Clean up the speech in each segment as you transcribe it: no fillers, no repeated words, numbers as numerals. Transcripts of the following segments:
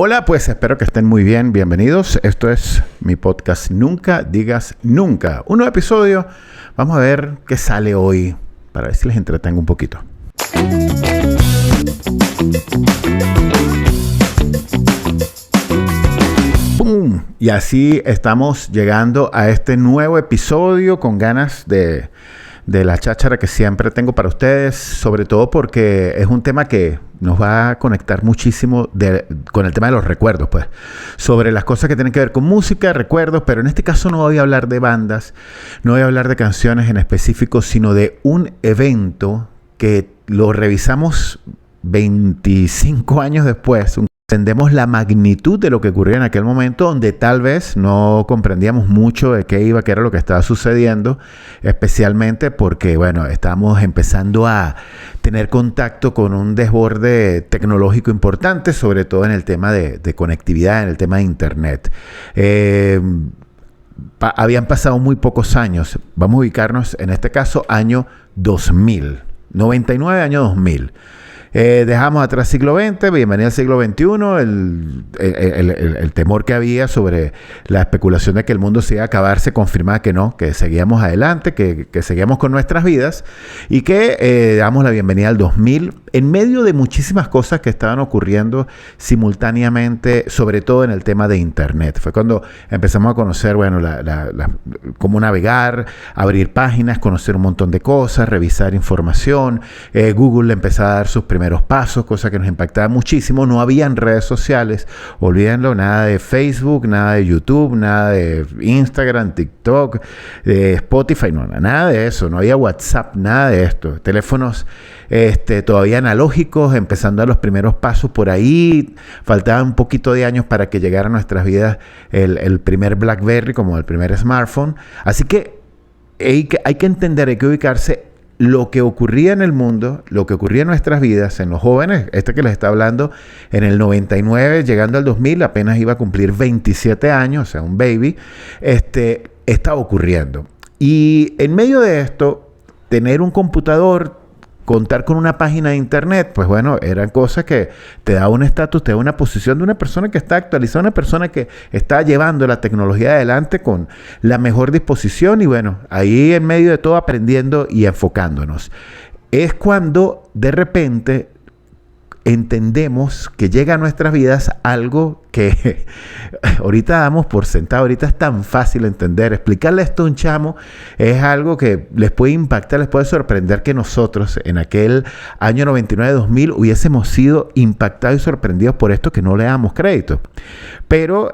Hola, pues espero que estén muy bien. Bienvenidos. Esto es mi podcast Nunca Digas Nunca. Un nuevo episodio. Vamos a ver qué sale hoy para ver si les entretengo un poquito. ¡Pum! Y así estamos llegando a este nuevo episodio con ganas de la cháchara que siempre tengo para ustedes, sobre todo porque es un tema que nos va a conectar muchísimo con el tema de los recuerdos, pues, sobre las cosas que tienen que ver con música, recuerdos, pero en este caso no voy a hablar de bandas, no voy a hablar de canciones en específico, sino de un evento que lo revisamos 25 años después, entendemos la magnitud de lo que ocurría en aquel momento, donde tal vez no comprendíamos mucho de qué era lo que estaba sucediendo, especialmente porque, bueno, estábamos empezando a tener contacto con un desborde tecnológico importante, sobre todo en el tema de conectividad, en el tema de Internet. Habían pasado muy pocos años. Vamos a ubicarnos, en este caso, año 2000. 99, año 2000. Dejamos atrás siglo XX, bienvenido al siglo XXI, el temor que había sobre la especulación de que el mundo se iba a acabar se confirmaba que no, que seguíamos adelante, que seguíamos con nuestras vidas y que damos la bienvenida al 2000 en medio de muchísimas cosas que estaban ocurriendo simultáneamente, sobre todo en el tema de Internet. Fue cuando empezamos a conocer, bueno, cómo navegar, abrir páginas, conocer un montón de cosas, revisar información. Google empezaba a dar sus primeros pasos, cosa que nos impactaba muchísimo. No habían redes sociales, olvídenlo, nada de Facebook, nada de YouTube, nada de Instagram, TikTok, de Spotify, no, nada de eso. No había WhatsApp, nada de esto. Teléfonos todavía analógicos, empezando a los primeros pasos por ahí. Faltaban un poquito de años para que llegara a nuestras vidas el primer BlackBerry como el primer smartphone. Así que hay que entender, hay que ubicarse lo que ocurría en el mundo, lo que ocurría en nuestras vidas, en los jóvenes. Que les está hablando en el 99, llegando al 2000, apenas iba a cumplir 27 años, o sea, un baby, estaba ocurriendo. Y en medio de esto, tener un computador, contar con una página de Internet, pues bueno, eran cosas que te da un estatus, te da una posición de una persona que está actualizada, una persona que está llevando la tecnología adelante con la mejor disposición y bueno, ahí en medio de todo aprendiendo y enfocándonos. Es cuando de repente entendemos que llega a nuestras vidas algo que ahorita damos por sentado, ahorita es tan fácil entender. Explicarle esto a un chamo es algo que les puede impactar, les puede sorprender que nosotros en aquel año 99-2000 hubiésemos sido impactados y sorprendidos por esto que no le damos crédito. Pero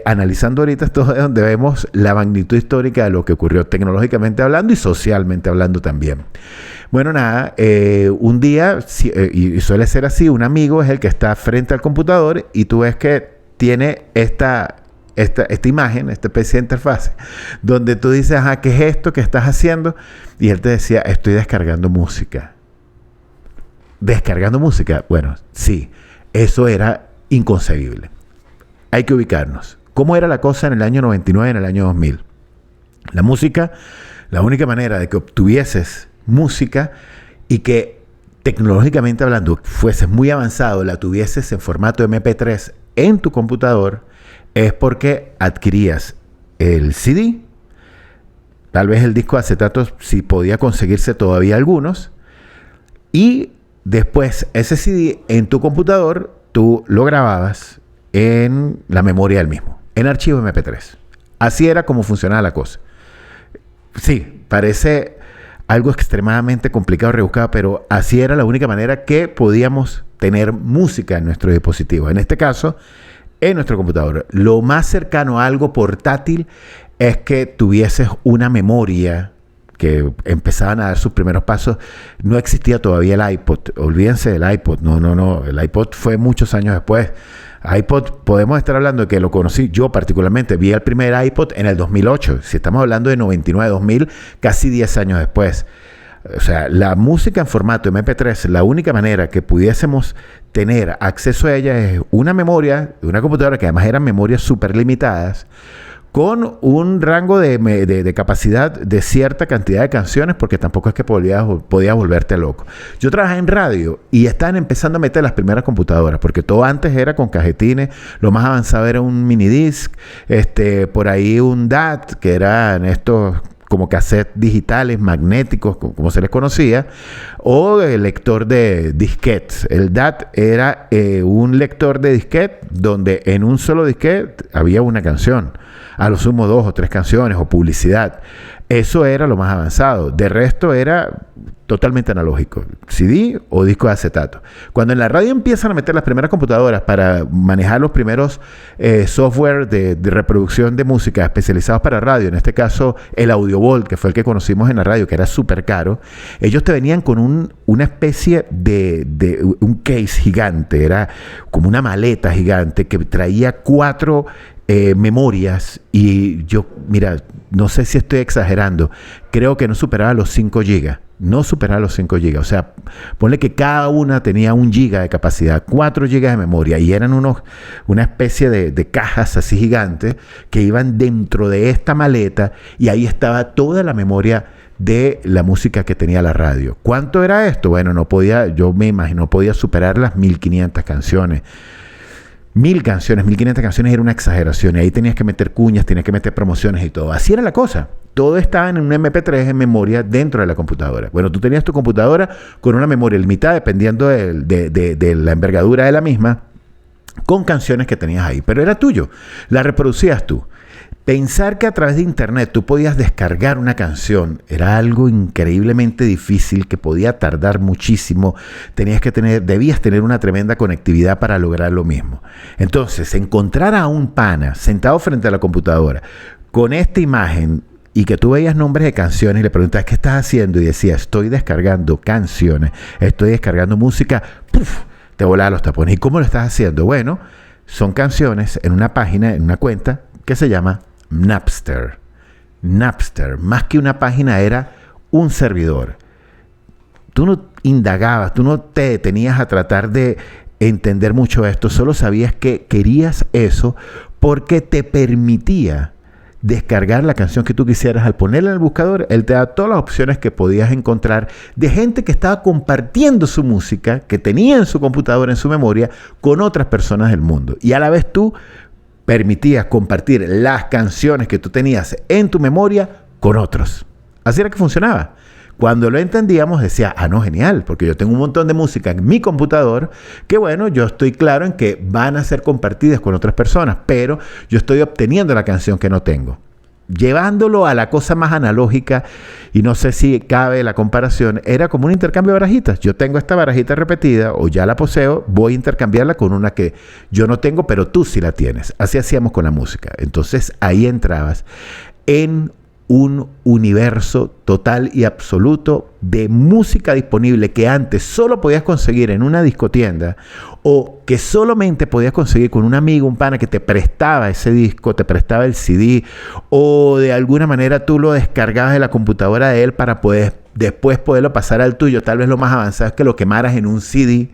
analizando ahorita esto es donde vemos la magnitud histórica de lo que ocurrió tecnológicamente hablando y socialmente hablando también. Bueno, nada, un día, y suele ser así, un amigo es el que está frente al computador y tú ves que tiene esta imagen, esta especie de interfaz, donde tú dices, ajá, ¿qué es esto que estás haciendo? Y él te decía, estoy descargando música. ¿Descargando música? Bueno, sí, eso era inconcebible. Hay que ubicarnos. ¿Cómo era la cosa en el año 99, en el año 2000? La música, la única manera de que obtuvieses música y que tecnológicamente hablando fueses muy avanzado, la tuvieses en formato MP3 en tu computador, es porque adquirías el CD, tal vez el disco de acetato si podía conseguirse todavía algunos, y después ese CD en tu computador tú lo grababas en la memoria del mismo, en archivo MP3. Así era como funcionaba la cosa. Sí, parece algo extremadamente complicado, rebuscado, pero así era la única manera que podíamos tener música en nuestro dispositivo. En este caso, en nuestro computador. Lo más cercano a algo portátil es que tuvieses una memoria que empezaban a dar sus primeros pasos. No existía todavía el iPod. Olvídense del iPod. No. El iPod fue muchos años después. iPod, podemos estar hablando de que lo conocí yo particularmente. Vi el primer iPod en el 2008. Si estamos hablando de 99, 2000, casi 10 años después. O sea, la música en formato MP3, la única manera que pudiésemos tener acceso a ella es una memoria de una computadora, que además eran memorias súper limitadas, con un rango de capacidad de cierta cantidad de canciones, porque tampoco es que podías volverte loco. Yo trabajé en radio y estaban empezando a meter las primeras computadoras, porque todo antes era con cajetines, lo más avanzado era un minidisc, por ahí un DAT, que eran estos como cassettes digitales, magnéticos, como se les conocía, o el lector de disquetes. El DAT era un lector de disquete donde en un solo disquete había una canción, a lo sumo 2 o 3 canciones o publicidad. Eso era lo más avanzado. De resto era totalmente analógico, CD o disco de acetato. Cuando en la radio empiezan a meter las primeras computadoras para manejar los primeros software de reproducción de música especializados para radio, en este caso el AudioVault, que fue el que conocimos en la radio, que era súper caro, ellos te venían con una especie de un case gigante, era como una maleta gigante que traía 4 memorias, y yo, mira, no sé si estoy exagerando, creo que no superaba los 5 gigas. No superaba los 5 gigas. O sea, ponle que cada una tenía 1 giga de capacidad, 4 gigas de memoria, y eran una especie de cajas así gigantes que iban dentro de esta maleta, y ahí estaba toda la memoria de la música que tenía la radio. ¿Cuánto era esto? Bueno, yo me imagino, no podía superar las 1500 canciones. 1500 canciones era una exageración, y ahí tenías que meter cuñas, tenías que meter promociones y todo. Así era la cosa. Todo estaba en un MP3 en memoria dentro de la computadora. Bueno, tú tenías tu computadora con una memoria limitada, dependiendo de la envergadura de la misma, con canciones que tenías ahí. Pero era tuyo, la reproducías tú. Pensar que a través de internet tú podías descargar una canción era algo increíblemente difícil, que podía tardar muchísimo. Debías tener una tremenda conectividad para lograr lo mismo. Entonces, encontrar a un pana sentado frente a la computadora con esta imagen, y que tú veías nombres de canciones y le preguntabas ¿qué estás haciendo? Y decía, estoy descargando canciones, estoy descargando música, ¡puf!, te volaba los tapones. ¿Y cómo lo estás haciendo? Bueno, son canciones en una página, en una cuenta que se llama Napster. Napster, más que una página, era un servidor. Tú no indagabas, tú no te detenías a tratar de entender mucho esto, solo sabías que querías eso porque te permitía descargar la canción que tú quisieras. Al ponerla en el buscador, él te da todas las opciones que podías encontrar de gente que estaba compartiendo su música, que tenía en su computadora, en su memoria, con otras personas del mundo. Y a la vez tú permitías compartir las canciones que tú tenías en tu memoria con otros. Así era que funcionaba. Cuando lo entendíamos decía, no, genial, porque yo tengo un montón de música en mi computador que, bueno, yo estoy claro en que van a ser compartidas con otras personas, pero yo estoy obteniendo la canción que no tengo. Llevándolo a la cosa más analógica, y no sé si cabe la comparación, era como un intercambio de barajitas. Yo tengo esta barajita repetida, o ya la poseo, voy a intercambiarla con una que yo no tengo, pero tú sí la tienes. Así hacíamos con la música. Entonces ahí entrabas en un universo total y absoluto de música disponible que antes solo podías conseguir en una discotienda, o que solamente podías conseguir con un amigo, un pana que te prestaba ese disco, te prestaba el CD, o de alguna manera tú lo descargabas de la computadora de él para después poderlo pasar al tuyo. Tal vez lo más avanzado es que lo quemaras en un CD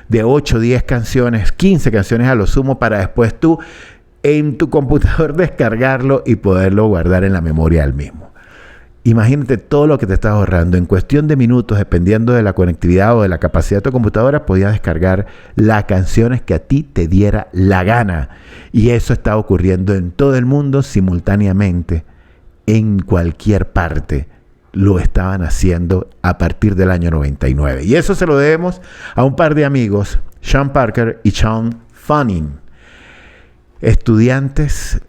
de 8, 10 canciones, 15 canciones a lo sumo, para después tú en tu computador descargarlo y poderlo guardar en la memoria del mismo. Imagínate todo lo que te estás ahorrando. En cuestión de minutos, dependiendo de la conectividad o de la capacidad de tu computadora, podías descargar las canciones que a ti te diera la gana. Y eso está ocurriendo en todo el mundo simultáneamente, en cualquier parte. Lo estaban haciendo a partir del año 99. Y eso se lo debemos a un par de amigos, Sean Parker y Sean Fanning, estudiantes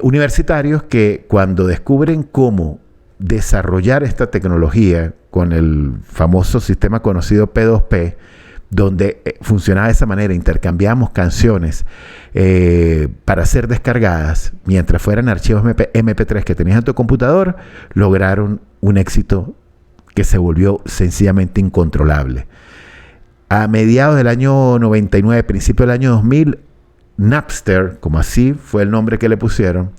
universitarios que, cuando descubren cómo desarrollar esta tecnología con el famoso sistema conocido P2P, donde funcionaba de esa manera, intercambiamos canciones para ser descargadas mientras fueran archivos MP3 que tenías en tu computador, lograron un éxito que se volvió sencillamente incontrolable. A mediados del año 99, principio del año 2000, Napster, como así fue el nombre que le pusieron,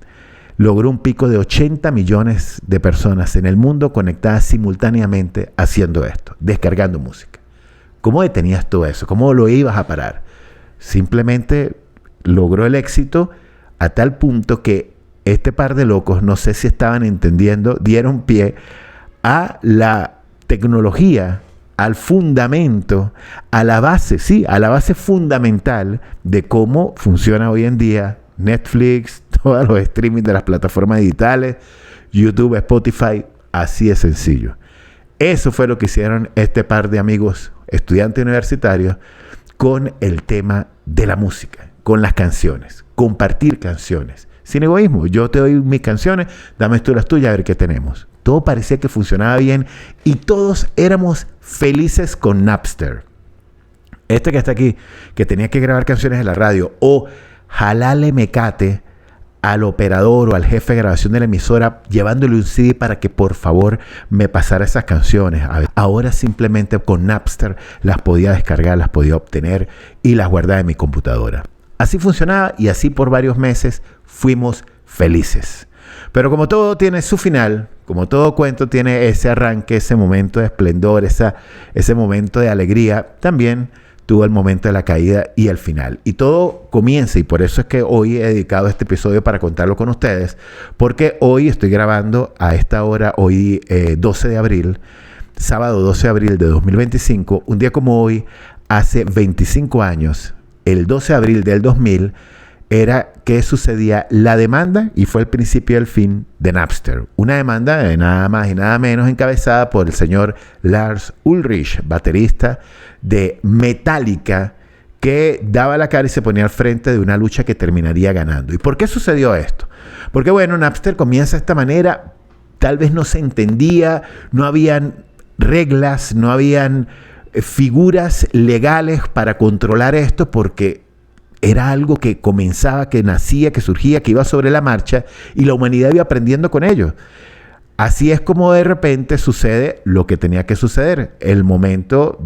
logró un pico de 80 millones de personas en el mundo conectadas simultáneamente haciendo esto, descargando música. ¿Cómo detenías todo eso? ¿Cómo lo ibas a parar? Simplemente logró el éxito a tal punto que este par de locos, no sé si estaban entendiendo, dieron pie a la tecnología, al fundamento, a la base, sí, a la base fundamental de cómo funciona hoy en día Netflix, todos los streaming de las plataformas digitales, YouTube, Spotify, así de sencillo. Eso fue lo que hicieron este par de amigos estudiantes universitarios con el tema de la música, con las canciones, compartir canciones. Sin egoísmo, yo te doy mis canciones, dame tú las tuyas, a ver qué tenemos. Todo parecía que funcionaba bien y todos éramos felices con Napster. Este que está aquí, que tenía que grabar canciones en la radio o jalarle mecate al operador o al jefe de grabación de la emisora llevándole un CD para que por favor me pasara esas canciones. Ahora simplemente con Napster las podía descargar, las podía obtener y las guardaba en mi computadora. Así funcionaba y así por varios meses fuimos felices. Pero como todo tiene su final, como todo cuento tiene ese arranque, ese momento de esplendor, ese momento de alegría, también tuvo el momento de la caída y el final. Y todo comienza, y por eso es que hoy he dedicado este episodio para contarlo con ustedes, porque hoy estoy grabando a esta hora, hoy 12 de abril, sábado 12 de abril de 2025, un día como hoy, hace 25 años, el 12 de abril del 2000, era que sucedía la demanda y fue el principio y el fin de Napster. Una demanda de nada más y nada menos encabezada por el señor Lars Ulrich, baterista de Metallica, que daba la cara y se ponía al frente de una lucha que terminaría ganando. ¿Y por qué sucedió esto? Porque bueno, Napster comienza de esta manera, tal vez no se entendía, no habían reglas, no habían figuras legales para controlar esto porque era algo que comenzaba, que nacía, que surgía, que iba sobre la marcha y la humanidad iba aprendiendo con ello. Así es como de repente sucede lo que tenía que suceder, el momento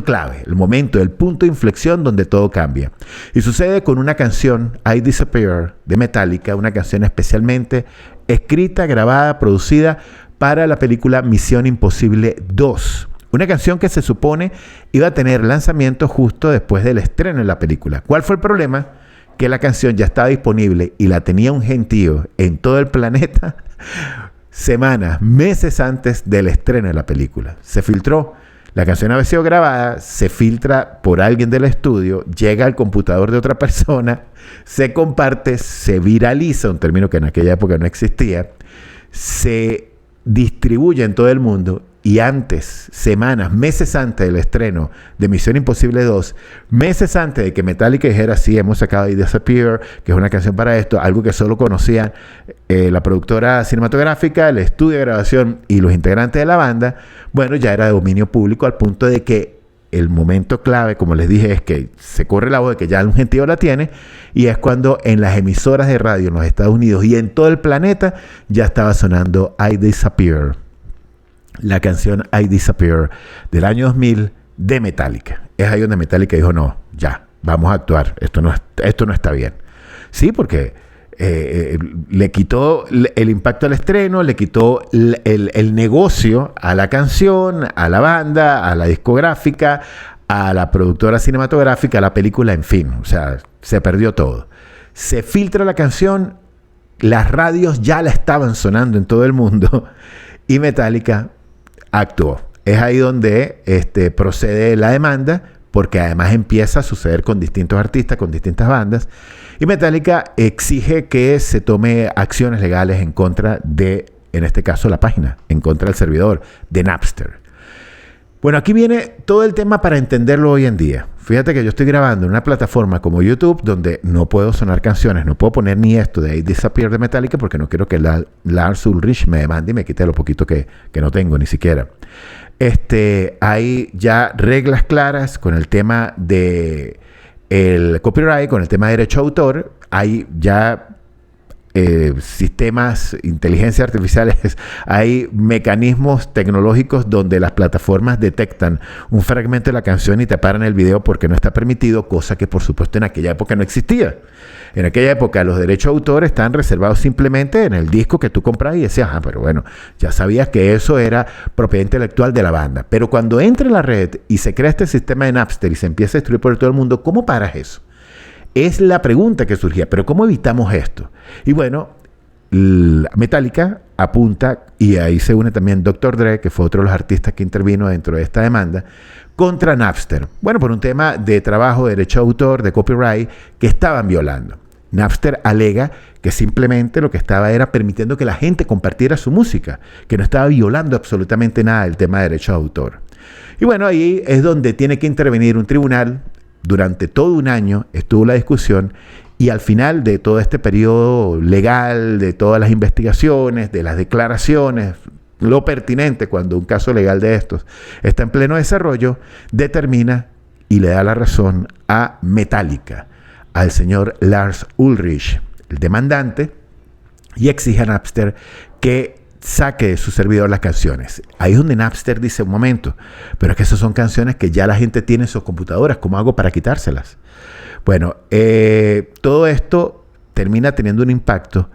clave, el punto de inflexión donde todo cambia. Y sucede con una canción, I Disappear, de Metallica, una canción especialmente escrita, grabada, producida para la película Misión Imposible 2. Una canción que se supone iba a tener lanzamiento justo después del estreno de la película. ¿Cuál fue el problema? Que la canción ya estaba disponible y la tenía un gentío en todo el planeta semanas, meses antes del estreno de la película. Se filtró. La canción había sido grabada, se filtra por alguien del estudio, llega al computador de otra persona, se comparte, se viraliza, un término que en aquella época no existía, se distribuye en todo el mundo. Y antes, semanas, meses antes del estreno de Misión Imposible 2, meses antes de que Metallica dijera, sí, hemos sacado I Disappear, que es una canción para esto, algo que solo conocían la productora cinematográfica, el estudio de grabación y los integrantes de la banda, bueno, ya era de dominio público al punto de que el momento clave, como les dije, es que se corre la voz de que ya un gentío la tiene y es cuando en las emisoras de radio en los Estados Unidos y en todo el planeta ya estaba sonando I Disappear. La canción I Disappear del año 2000 de Metallica. Es ahí donde Metallica dijo, no, ya, vamos a actuar, esto no está bien. Sí, porque le quitó el impacto al estreno, le quitó el negocio a la canción, a la banda, a la discográfica, a la productora cinematográfica, a la película, en fin, o sea, se perdió todo. Se filtra la canción, las radios ya la estaban sonando en todo el mundo y Metallica actuó. Es ahí donde procede la demanda, porque además empieza a suceder con distintos artistas, con distintas bandas, y Metallica exige que se tome acciones legales en contra de, en este caso, la página, en contra del servidor de Napster. Bueno, aquí viene todo el tema para entenderlo hoy en día. Fíjate que yo estoy grabando en una plataforma como YouTube donde no puedo sonar canciones, no puedo poner ni esto de I Disappear de Metallica porque no quiero que Lars Ulrich me demande y me quite lo poquito que no tengo ni siquiera. Hay ya reglas claras con el tema de el copyright, con el tema de derecho de autor. Hay ya sistemas, inteligencia artificiales, hay mecanismos tecnológicos donde las plataformas detectan un fragmento de la canción y te paran el video porque no está permitido, cosa que por supuesto en aquella época no existía. En aquella época los derechos de autor estaban reservados simplemente en el disco que tú comprabas y decías, pero bueno, ya sabías que eso era propiedad intelectual de la banda. Pero cuando entra en la red y se crea este sistema de Napster y se empieza a distribuir por todo el mundo, ¿cómo paras eso? es la pregunta que surgía, pero ¿cómo evitamos esto? Y bueno, Metallica apunta, y ahí se une también Dr. Dre, que fue otro de los artistas que intervino dentro de esta demanda, contra Napster. Bueno, por un tema de trabajo, de derecho de autor, de copyright, que estaban violando. Napster alega que simplemente lo que estaba era permitiendo que la gente compartiera su música, que no estaba violando absolutamente nada del tema de derecho de autor. Y bueno, ahí es donde tiene que intervenir un tribunal. Durante todo un año estuvo la discusión y al final de todo este periodo legal, de todas las investigaciones, de las declaraciones, lo pertinente cuando un caso legal de estos está en pleno desarrollo, determina y le da la razón a Metallica, al señor Lars Ulrich, el demandante, y exige a Napster que saque de su servidor las canciones. Ahí es donde Napster dice, un momento, pero es que esas son canciones que ya la gente tiene en sus computadoras, ¿cómo hago para quitárselas? Bueno, todo esto termina teniendo un impacto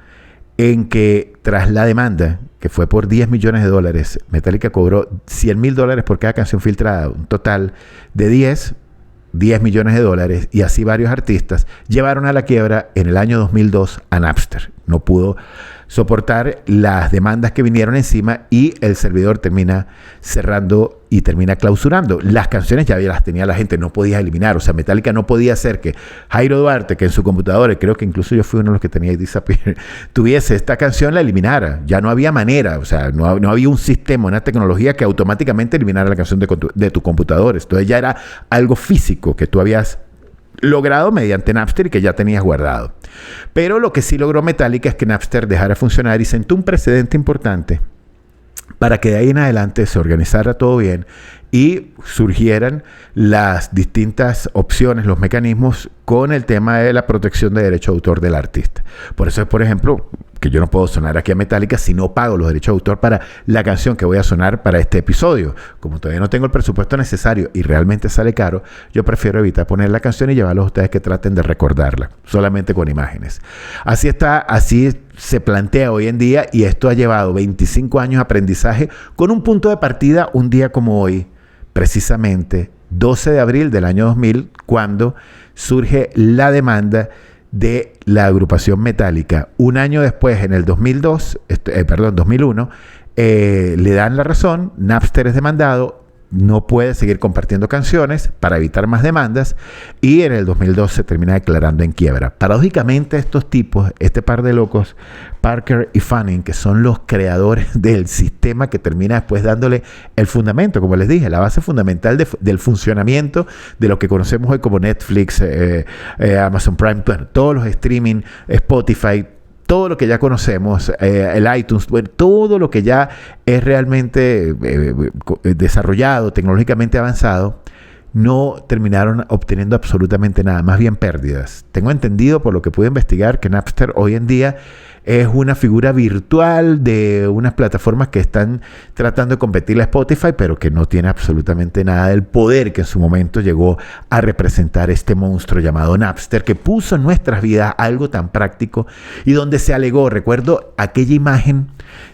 en que tras la demanda, que fue por $10 millones, Metallica cobró $100,000 por cada canción filtrada, un total de 10 millones, y así varios artistas llevaron a la quiebra en el año 2002 a Napster. No pudo soportar las demandas que vinieron encima y el servidor termina cerrando y termina clausurando. Las canciones ya las tenía la gente, no podía eliminar. O sea, Metallica no podía hacer que Jairo Duarte, que en su computadora, creo que incluso yo fui uno de los que tenía Disappear, tuviese esta canción, la eliminara. Ya no había manera, o sea, no había un sistema, una tecnología que automáticamente eliminara la canción de tu computador. Esto ya era algo físico que tú habías logrado mediante Napster y que ya tenías guardado. Pero lo que sí logró Metallica es que Napster dejara de funcionar y sentó un precedente importante para que de ahí en adelante se organizara todo bien y surgieran las distintas opciones, los mecanismos con el tema de la protección de derecho de autor del artista. Por eso es, por ejemplo, que yo no puedo sonar aquí a Metallica si no pago los derechos de autor para la canción que voy a sonar para este episodio. Como todavía no tengo el presupuesto necesario y realmente sale caro, yo prefiero evitar poner la canción y llevarlos a ustedes que traten de recordarla, solamente con imágenes. Así se plantea hoy en día y esto ha llevado 25 años de aprendizaje con un punto de partida un día como hoy, precisamente 12 de abril del año 2000, cuando surge la demanda de la agrupación Metallica. Un año después, en el 2001, le dan la razón, Napster es demandado, no puede seguir compartiendo canciones para evitar más demandas y en el 2002 se termina declarando en quiebra. Paradójicamente estos tipos, este par de locos, Parker y Fanning, que son los creadores del sistema que termina después dándole el fundamento, como les dije, la base fundamental del funcionamiento de lo que conocemos hoy como Netflix, Amazon Prime, bueno, todos los streaming, Spotify, todo lo que ya conocemos, el iTunes, bueno, todo lo que ya es realmente desarrollado, tecnológicamente avanzado, no terminaron obteniendo absolutamente nada, más bien pérdidas. Tengo entendido, por lo que pude investigar, que Napster hoy en día es una figura virtual de unas plataformas que están tratando de competirle a Spotify, pero que no tiene absolutamente nada del poder que en su momento llegó a representar este monstruo llamado Napster, que puso en nuestras vidas algo tan práctico y donde se alegó, recuerdo aquella imagen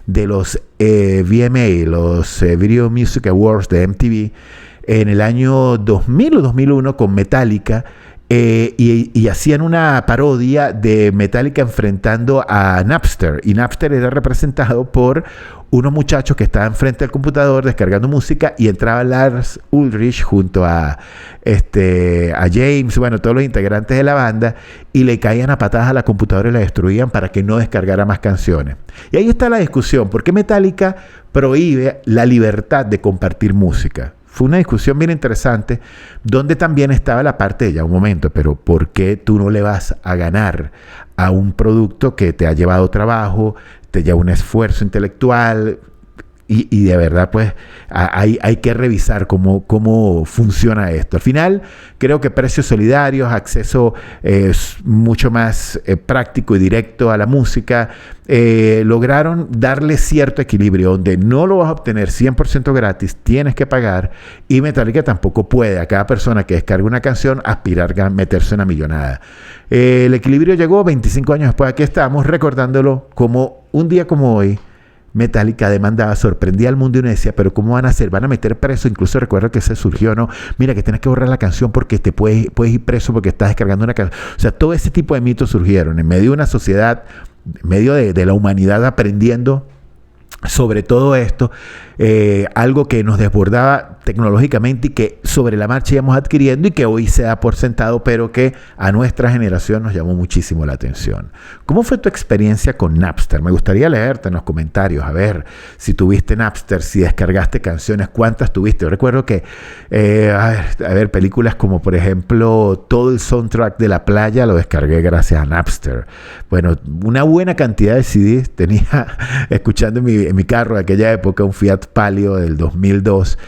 de los VMA, los Video Music Awards de MTV, en el año 2000 o 2001 con Metallica, y hacían una parodia de Metallica enfrentando a Napster, y Napster era representado por unos muchachos que estaban frente al computador descargando música y entraba Lars Ulrich junto a James, bueno, todos los integrantes de la banda, y le caían a patadas a la computadora y la destruían para que no descargara más canciones. Y ahí está la discusión, ¿por qué Metallica prohíbe la libertad de compartir música? Fue una discusión bien interesante, donde también estaba la parte de ya un momento, pero ¿por qué tú no le vas a ganar a un producto que te ha llevado trabajo, te lleva un esfuerzo intelectual? Y de verdad, pues, hay que revisar cómo funciona esto. Al final, creo que precios solidarios, acceso mucho más práctico y directo a la música, lograron darle cierto equilibrio, donde no lo vas a obtener 100% gratis, tienes que pagar, y Metallica tampoco puede a cada persona que descargue una canción aspirar a meterse una millonada. El equilibrio llegó 25 años después, aquí estamos recordándolo como un día como hoy, Metallica demandaba, sorprendía al mundo y uno decía, pero ¿cómo van a hacer? ¿Van a meter preso? Incluso recuerdo que se surgió, ¿no? Mira, que tienes que borrar la canción porque te puedes ir preso porque estás descargando una canción. O sea, todo ese tipo de mitos surgieron en medio de una sociedad, en medio de la humanidad aprendiendo sobre todo esto, algo que nos desbordaba tecnológicamente y que sobre la marcha íbamos adquiriendo y que hoy se da por sentado, pero que a nuestra generación nos llamó muchísimo la atención. ¿Cómo fue tu experiencia con Napster? Me gustaría leerte en los comentarios, a ver si tuviste Napster, si descargaste canciones, cuántas tuviste. Yo recuerdo que, a ver, películas como por ejemplo todo el soundtrack de La Playa lo descargué gracias a Napster. Bueno, una buena cantidad de CDs tenía escuchando en mi carro de aquella época, un Fiat Palio del 2002,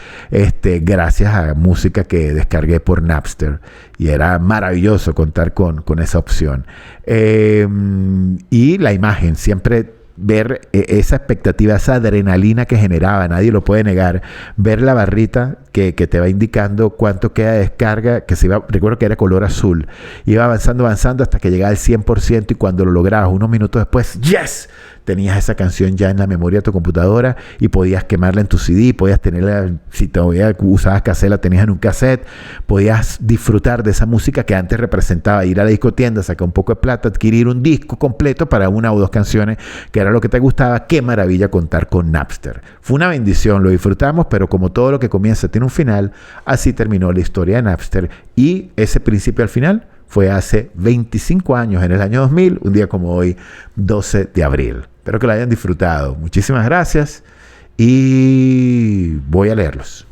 gracias a música que descargué por Napster. Y era maravilloso contar con esa opción. Y la imagen, siempre ver esa expectativa, esa adrenalina que generaba, nadie lo puede negar, ver la barrita que te va indicando cuánto queda de descarga, que se iba, recuerdo que era color azul, iba avanzando hasta que llegaba al 100% y cuando lo lograbas unos minutos después, ¡yes!, tenías esa canción ya en la memoria de tu computadora y podías quemarla en tu CD, podías tenerla, si todavía usabas cassette, la tenías en un cassette, podías disfrutar de esa música que antes representaba ir a la discotienda, sacar un poco de plata, adquirir un disco completo para una o dos canciones, que era lo que te gustaba. Qué maravilla contar con Napster. Fue una bendición, lo disfrutamos, pero como todo lo que comienza tiene un final, así terminó la historia de Napster y ese principio al final fue hace 25 años, en el año 2000, un día como hoy, 12 de abril. Espero que lo hayan disfrutado. Muchísimas gracias y voy a leerlos.